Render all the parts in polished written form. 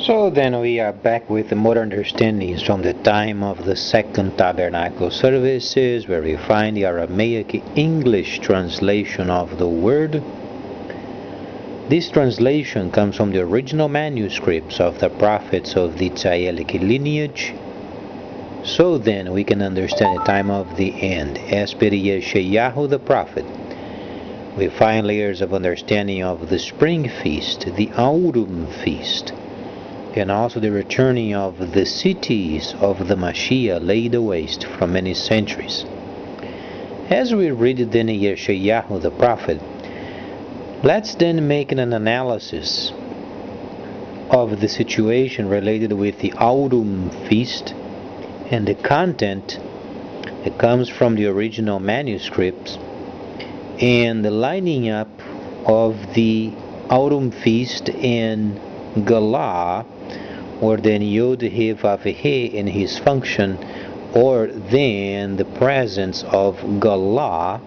So then we are back with the modern understandings from the time of the Second Tabernacle services, where we find the Aramaic English translation of the word. This translation comes from the original manuscripts of the prophets of the Tzaielic lineage. So then we can understand the time of the end. As per Yeshayahu the prophet, we find layers of understanding of the spring feast, the autumn feast, and also the returning of the cities of the Mashiach laid waste from many centuries. As we read it in Yeshayahu the prophet, let's then make an analysis of the situation related with the autumn feast and the content that comes from the original manuscripts and the lining up of the autumn feast in Gala, or then Yod He Vav He in his function, or then the presence of Gala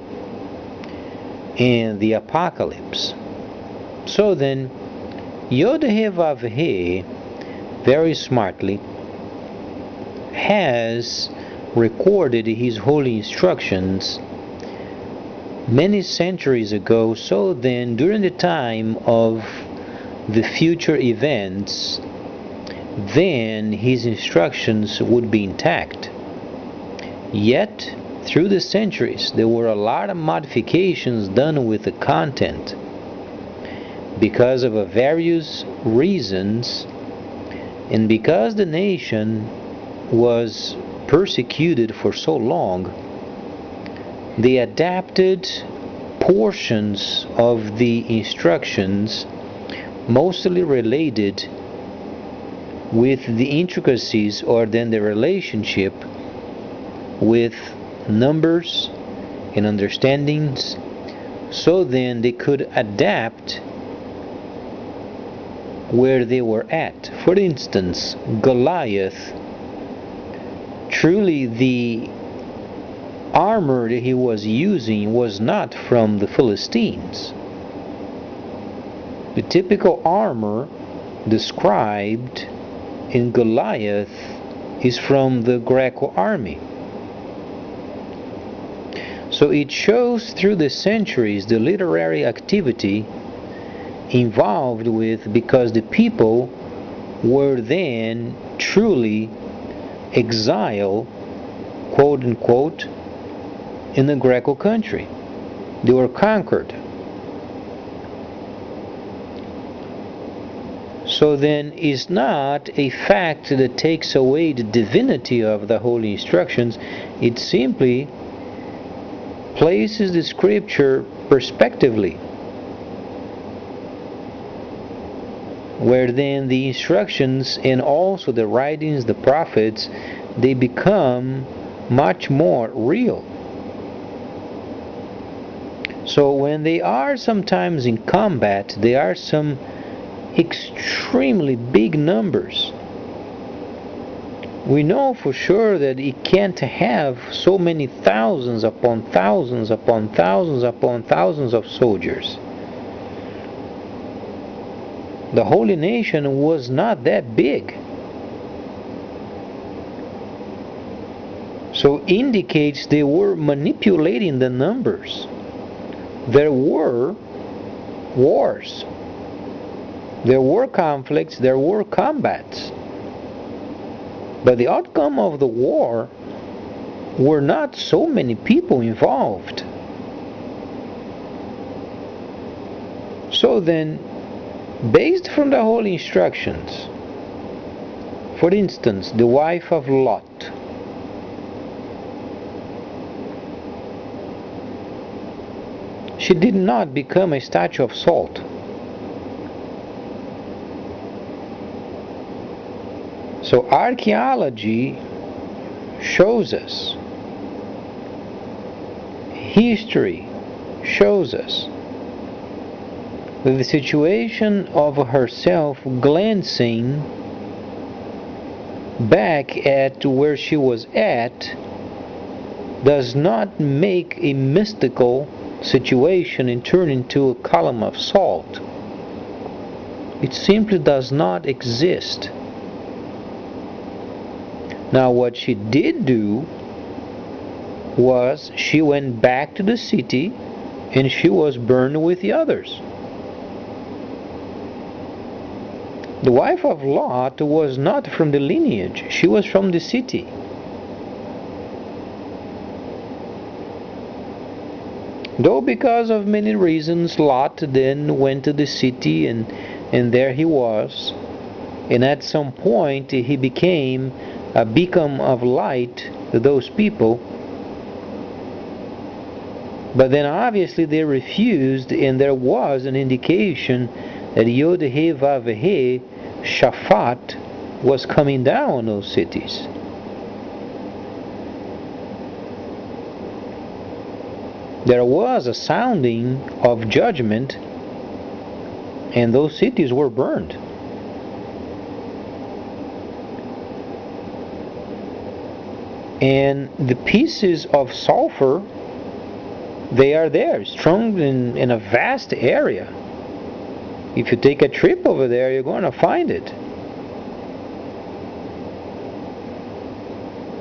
in the Apocalypse. So then Yod He Vav He very smartly has recorded his holy instructions many centuries ago, so then during the time of the future events, then his instructions would be intact. Yet, through the centuries, there were a lot of modifications done with the content because of various reasons, and because the nation was persecuted for so long, they adapted portions of the instructions mostly related with the intricacies, or then the relationship with numbers and understandings, so then they could adapt where they were at. For instance, Goliath, truly the armor that he was using was not from the Philistines. The typical armor described in Goliath is from the Greco army. So it shows through the centuries the literary activity involved with, because the people were then truly exiled, quote unquote, in the Greco country. They were conquered. So then it's not a fact that takes away the divinity of the holy instructions. It simply places the scripture perspectively, where then the instructions and also the writings, the prophets, they become much more real. So when they are sometimes in combat, there are some extremely big numbers. We know for sure that it can't have so many thousands upon thousands upon thousands upon thousands of soldiers. The holy nation was not that big. So indicates they were manipulating the numbers. There were wars. There were conflicts, there were combats. But the outcome of the war were not so many people involved. So then, based from the holy instructions, for instance, the wife of Lot, she did not become a statue of salt. So archaeology shows us, history shows us, that the situation of herself glancing back at where she was at does not make a mystical situation and turn into a column of salt. It simply does not exist. Now what she did do was she went back to the city and she was burned with the others. The wife of Lot was not from the lineage, she was from the city. Though because of many reasons, Lot then went to the city and there he was. And at some point he became a beacon of light to those people. But then obviously they refused, and there was an indication that Yod-He Vav-He, Shaphat, was coming down on those cities. There was a sounding of judgment, and those cities were burned. And the pieces of sulfur, they are there, strung in a vast area. If you take a trip over there, you're going to find it.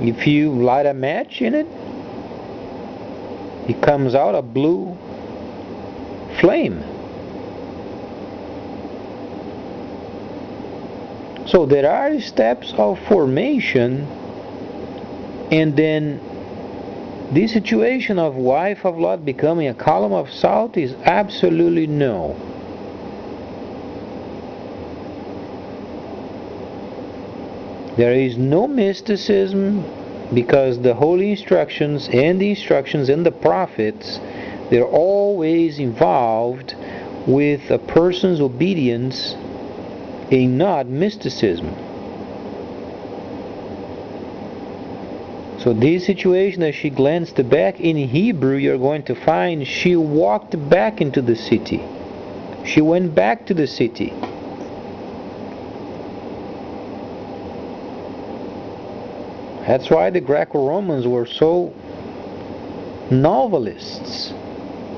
If you light a match in it, it comes out a blue flame. So there are steps of formation, and then this situation of wife of Lot becoming a column of salt is absolutely no. There is no mysticism, because the holy instructions and the instructions in the prophets, they're always involved with a person's obedience and not mysticism. So this situation, as she glanced back in Hebrew, you're going to find she walked back into the city. She went back to the city. That's why the Greco-Romans were so novelists.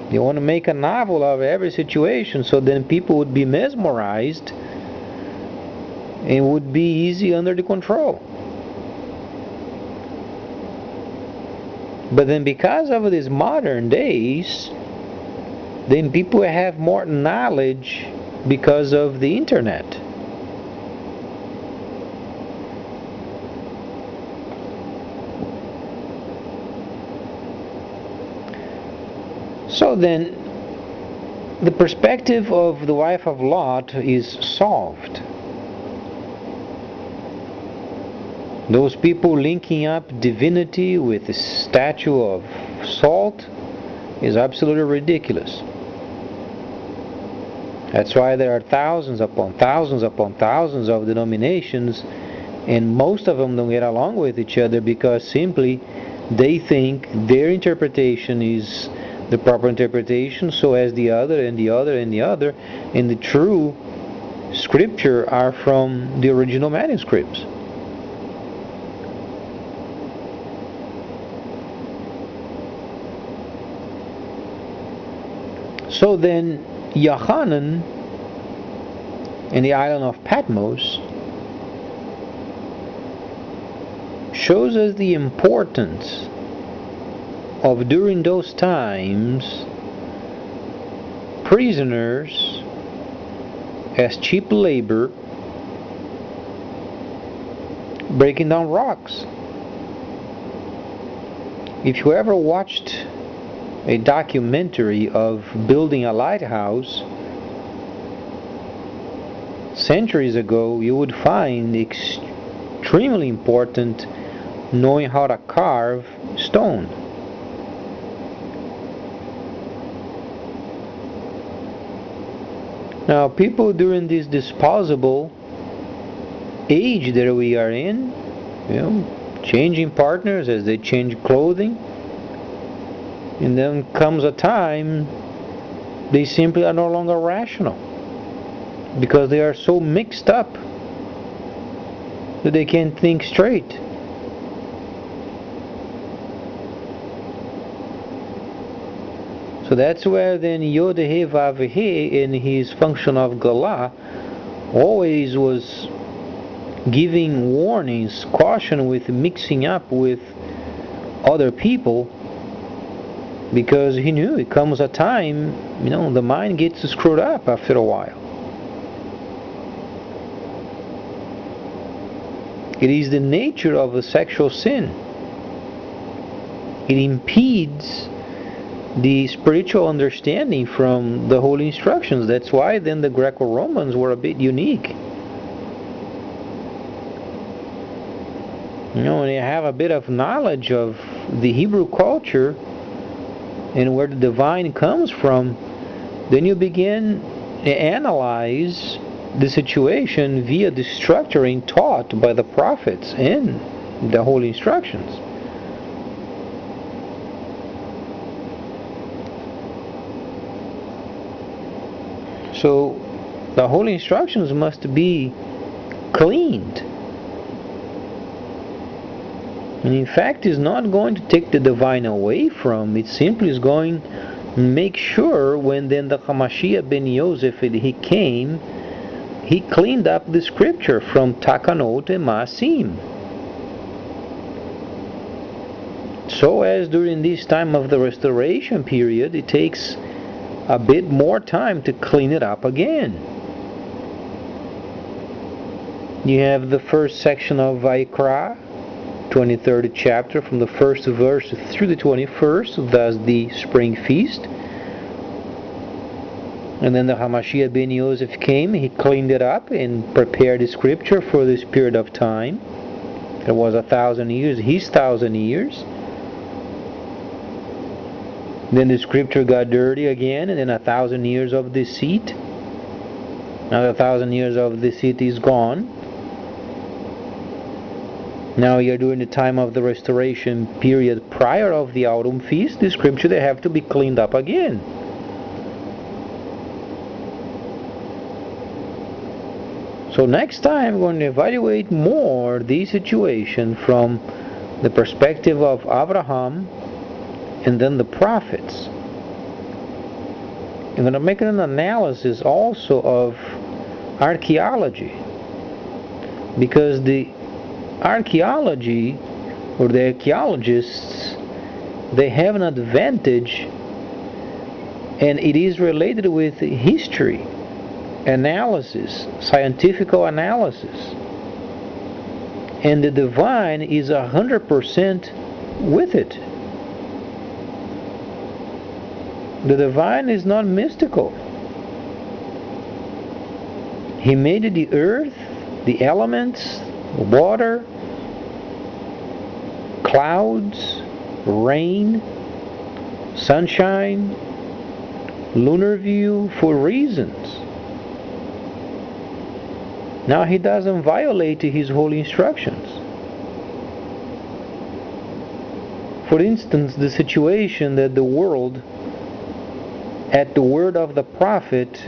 They want to make a novel of every situation, so then people would be mesmerized and would be easy under the control. But then because of these modern days, then people have more knowledge because of the internet. So then, the perspective of the wife of Lot is solved. Those people linking up divinity with a statue of salt is absolutely ridiculous. That's why there are thousands upon thousands upon thousands of denominations, and most of them don't get along with each other because simply they think their interpretation is the proper interpretation, so as the other and the other and the other, and the true scripture are from the original manuscripts. So then Yochanan in the island of Patmos shows us the importance of, during those times, prisoners as cheap labor breaking down rocks. If you ever watched a documentary of building a lighthouse centuries ago, you would find extremely important knowing how to carve stone. Now, people during this disposable age that we are in, changing partners as they change clothing, and then comes a time they simply are no longer rational because they are so mixed up that they can't think straight. So that's where then Yod-He Vav-He in his function of Goliath always was giving warnings, caution with mixing up with other people, because he knew it comes a time, the mind gets screwed up after a while. It is the nature of a sexual sin. It impedes the spiritual understanding from the holy instructions. That's why then the Greco-Romans were a bit unique. When you have a bit of knowledge of the Hebrew culture and where the divine comes from, then you begin to analyze the situation via the structuring taught by the prophets in the holy instructions. So the holy instructions must be cleaned. And in fact, it's not going to take the divine away from it. Simply is going to make sure when then the Hamashiach ben Yosef, he came, he cleaned up the scripture from Takanot and Maasim. So as during this time of the restoration period, it takes a bit more time to clean it up again. You have the first section of Vaikra, 23rd chapter, from the first verse through the 21st, thus the spring feast. And then the Hamashiach ben Yosef came, he cleaned it up and prepared the scripture for this period of time. It was 1,000 years, his 1,000 years. Then the scripture got dirty again, and then 1,000 years of deceit. Now the 1,000 years of deceit is gone. Now you're during the time of the restoration period prior of the autumn feast, the scripture, they have to be cleaned up again. So next time we're going to evaluate more the situation from the perspective of Abraham and then the prophets. I'm going to make an analysis also of archaeology, because the archaeology, or the archaeologists, they have an advantage, and it is related with history, analysis, scientific analysis, and the divine is 100% with it. The divine is not mystical. He made the earth, the elements, water, clouds, rain, sunshine, lunar view for reasons. Now he doesn't violate his holy instructions. For instance, the situation that the world, at the word of the prophet,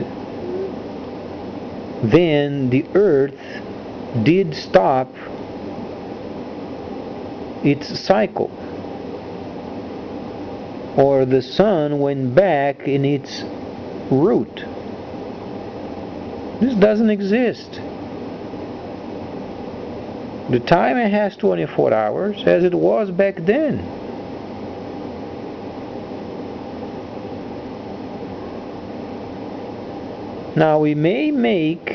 then the earth did stop its cycle, or the sun went back in its route. This doesn't exist. The time has 24 hours as it was back then. Now we may make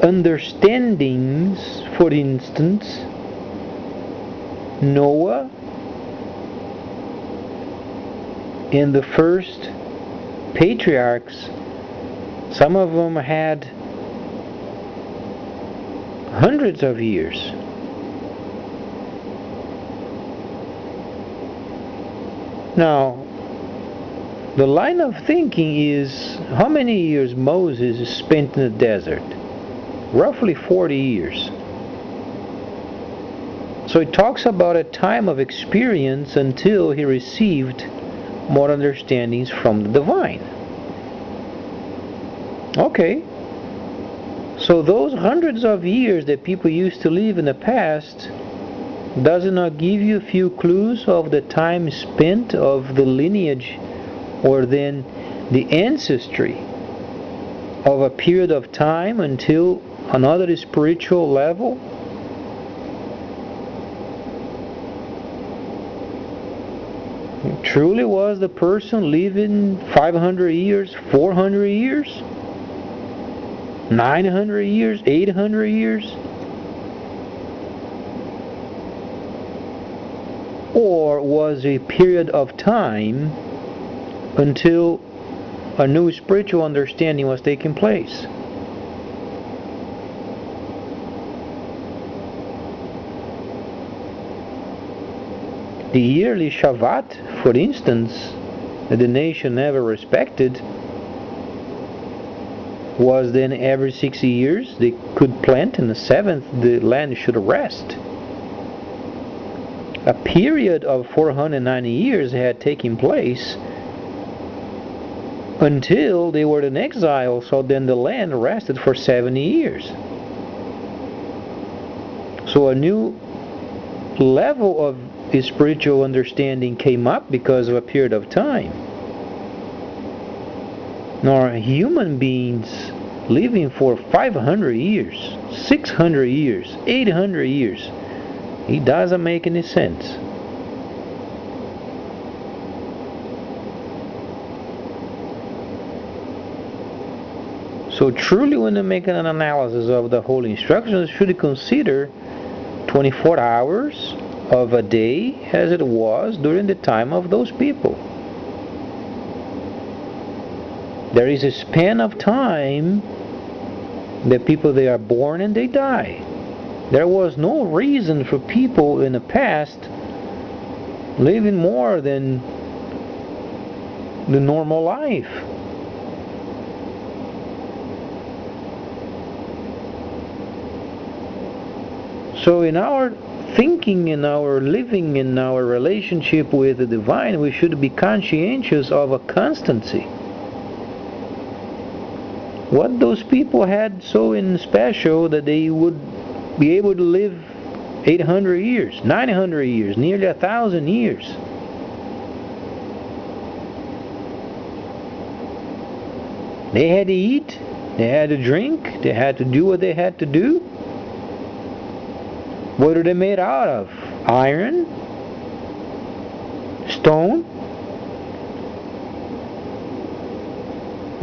understandings, for instance, Noah and the first patriarchs, some of them had hundreds of years. Now, the line of thinking is how many years Moses spent in the desert? Roughly 40 years. So it talks about a time of experience until he received more understandings from the divine. Okay. So those hundreds of years that people used to live in the past, does it not give you a few clues of the time spent of the lineage, or then the ancestry of a period of time until another spiritual level? Truly was the person living 500 years, 400 years, 900 years, 800 years? Or was a period of time until a new spiritual understanding was taking place? The yearly Shabbat, for instance, that the nation never respected, was then every 60 years they could plant, and the seventh the land should rest. A period of 490 years had taken place until they were in exile, so then the land rested for 70 years. So a new level of spiritual understanding came up because of a period of time. Nor human beings living for 500 years, 600 years, 800 years. It doesn't make any sense. So truly, when you make an analysis of the whole instructions, you should consider 24 hours of a day as it was during the time of those people. There is a span of time that people, they are born and they die. There was no reason for people in the past living more than the normal life. So in our thinking, in our living, in our relationship with the divine, we should be conscientious of a constancy. What those people had so in special that they would be able to live 800 years, 900 years, nearly 1,000 years. They had to eat, they had to drink, they had to do what they had to do. What are they made out of? Iron? Stone?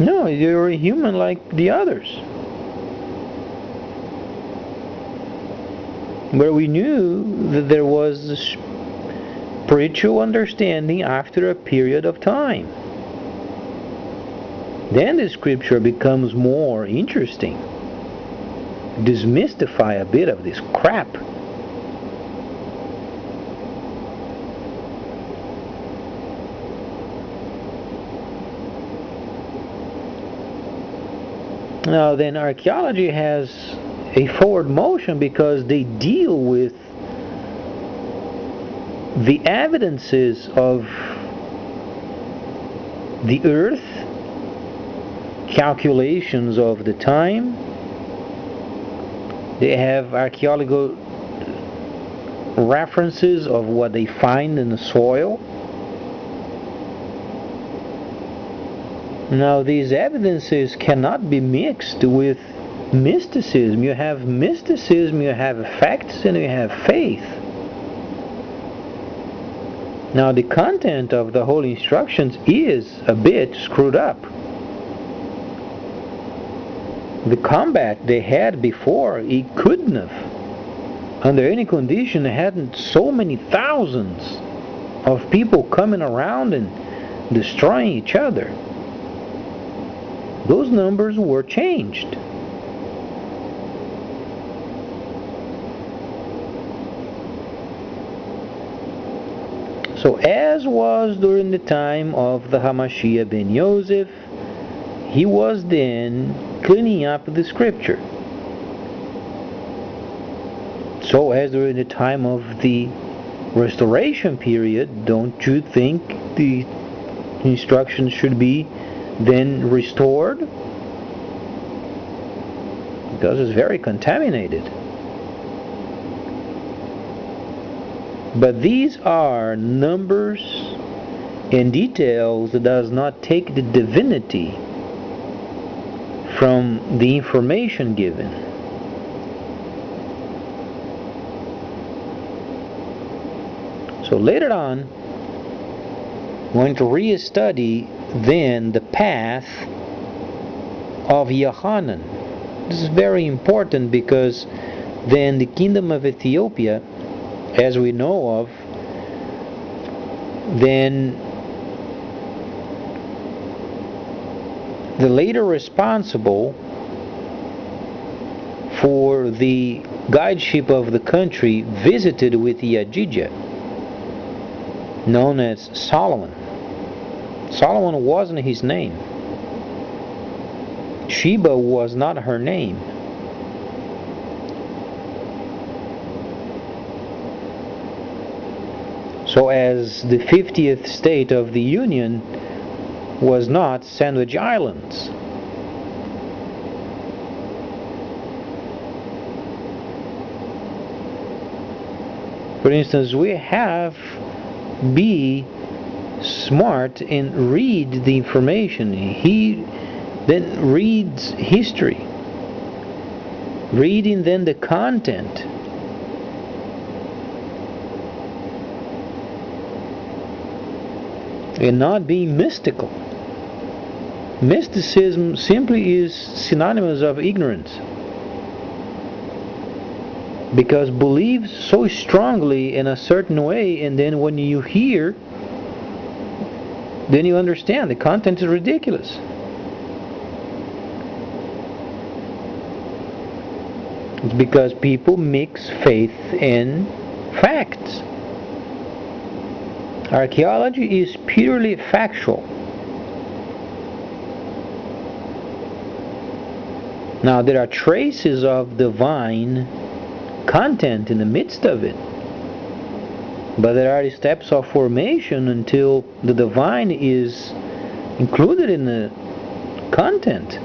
No, they were human like the others. But we knew that there was a spiritual understanding after a period of time. Then the scripture becomes more interesting. Demystify a bit of this crap. Now then, archaeology has a forward motion because they deal with the evidences of the earth, calculations of the time. They have archaeological references of what they find in the soil. Now these evidences cannot be mixed with mysticism. You have mysticism, you have facts, and you have faith. Now the content of the whole instructions is a bit screwed up. The combat they had before, it couldn't have, under any condition, hadn't so many thousands of people coming around and destroying each other. Those numbers were changed. So as was during the time of the Hamashiach ben Yosef, he was then cleaning up the scripture. So as during the time of the restoration period, don't you think the instructions should be then restored? Because it's very contaminated. But these are numbers and details that does not take the divinity from the information given. So later on, we're going to re-study then the path of Yohanan. This is very important because then the kingdom of Ethiopia, as we know of, then the later responsible for the guideship of the country visited with the Ajija, known as Solomon. Solomon wasn't his name. Sheba was not her name. So as the 50th state of the Union was not Sandwich Islands. For instance, we have be smart and read the information. He then reads history, reading then the content, and not being mystical. Mysticism simply is synonymous of ignorance, because believes so strongly in a certain way, and then when you hear, then you understand the content is ridiculous. It's because people mix faith and facts. Archaeology is purely factual. Now there are traces of divine content in the midst of it, but there are steps of formation until the divine is included in the content.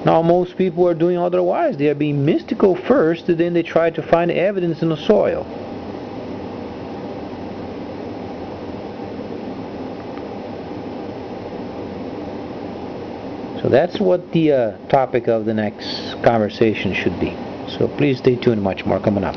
Now most people are doing otherwise. They are being mystical first, and then they try to find evidence in the soil. So that's what the topic of the next conversation should be. So please stay tuned, much more coming up.